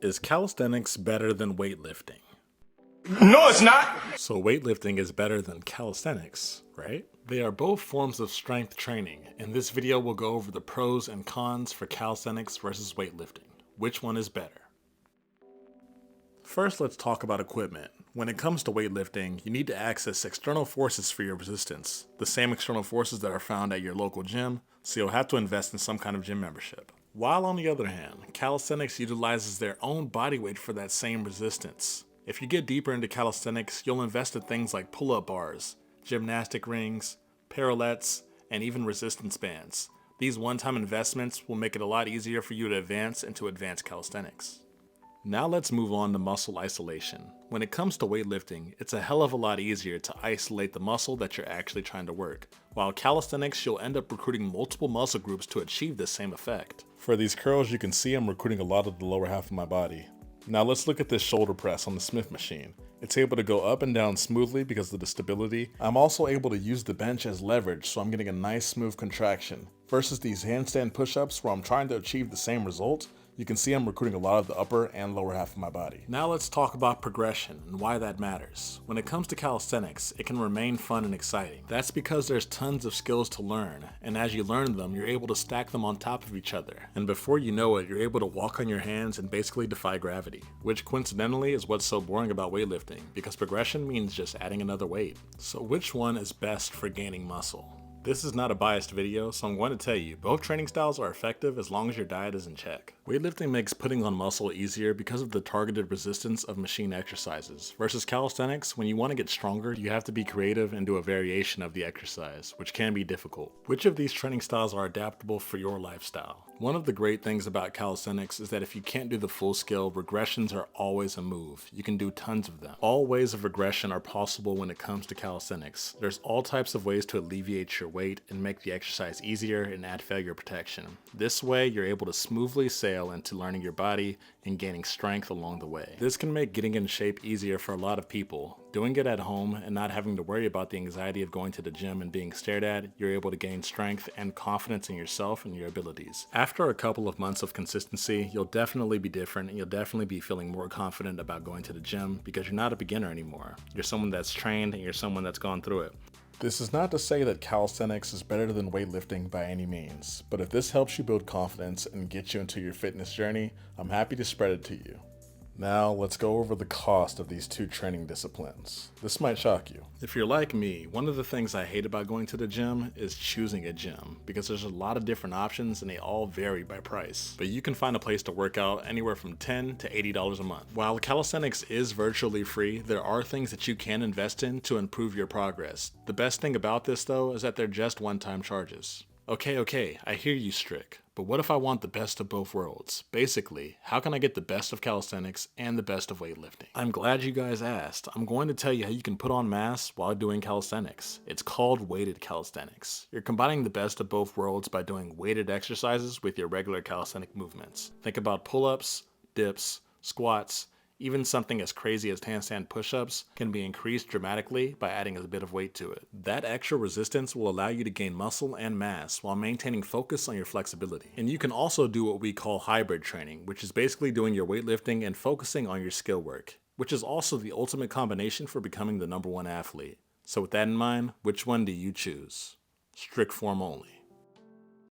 Is calisthenics better than weightlifting? No, it's not. So weightlifting is better than calisthenics, right? They are both forms of strength training. In this video, we'll go over the pros and cons for calisthenics versus weightlifting. Which one is better? First, let's talk about equipment. When it comes to weightlifting, you need to access external forces for your resistance, the same external forces that are found at your local gym, so you'll have to invest in some kind of gym membership. While on the other hand, calisthenics utilizes their own body weight for that same resistance. If you get deeper into calisthenics, you'll invest in things like pull-up bars, gymnastic rings, parallettes, and even resistance bands. These one-time investments will make it a lot easier for you to advance into advanced calisthenics. Now let's move on to muscle isolation. When it comes to weightlifting, it's a hell of a lot easier to isolate the muscle that you're actually trying to work. While calisthenics, you'll end up recruiting multiple muscle groups to achieve the same effect. For these curls, you can see I'm recruiting a lot of the lower half of my body. Now let's look at this shoulder press on the Smith machine. It's able to go up and down smoothly because of the stability. I'm also able to use the bench as leverage, so I'm getting a nice smooth contraction. Versus these handstand push-ups where I'm trying to achieve the same result, you can see I'm recruiting a lot of the upper and lower half of my body. Now let's talk about progression and why that matters. When it comes to calisthenics, it can remain fun and exciting. That's because there's tons of skills to learn, and as you learn them, you're able to stack them on top of each other. And before you know it, you're able to walk on your hands and basically defy gravity, which coincidentally is what's so boring about weightlifting, because progression means just adding another weight. So which one is best for gaining muscle? This is not a biased video, so I'm going to tell you, both training styles are effective as long as your diet is in check. Weightlifting makes putting on muscle easier because of the targeted resistance of machine exercises. Versus calisthenics, when you want to get stronger, you have to be creative and do a variation of the exercise, which can be difficult. Which of these training styles are adaptable for your lifestyle? One of the great things about calisthenics is that if you can't do the full skill, regressions are always a move. You can do tons of them. All ways of regression are possible when it comes to calisthenics. There's all types of ways to alleviate your weight and make the exercise easier and add failure protection. This way, you're able to smoothly sail into learning your body and gaining strength along the way. This can make getting in shape easier for a lot of people. Doing it at home and not having to worry about the anxiety of going to the gym and being stared at, you're able to gain strength and confidence in yourself and your abilities. After a couple of months of consistency, you'll definitely be different and you'll definitely be feeling more confident about going to the gym because you're not a beginner anymore. You're someone that's trained and you're someone that's gone through it. This is not to say that calisthenics is better than weightlifting by any means, but if this helps you build confidence and get you into your fitness journey, I'm happy to spread it to you. Now, let's go over the cost of these two training disciplines. This might shock you. If you're like me, one of the things I hate about going to the gym is choosing a gym, because there's a lot of different options and they all vary by price. But you can find a place to work out anywhere from $10 to $80 a month. While calisthenics is virtually free, there are things that you can invest in to improve your progress. The best thing about this though is that they're just one-time charges. Okay, I hear you, Strick. But what if I want the best of both worlds? Basically, how can I get the best of calisthenics and the best of weightlifting? I'm glad you guys asked. I'm going to tell you how you can put on mass while doing calisthenics. It's called weighted calisthenics. You're combining the best of both worlds by doing weighted exercises with your regular calisthenic movements. Think about pull-ups, dips, squats. Even something as crazy as handstand push-ups can be increased dramatically by adding a bit of weight to it. That extra resistance will allow you to gain muscle and mass while maintaining focus on your flexibility. And you can also do what we call hybrid training, which is basically doing your weightlifting and focusing on your skill work, which is also the ultimate combination for becoming the #1 athlete. So with that in mind, which one do you choose? Strict form only.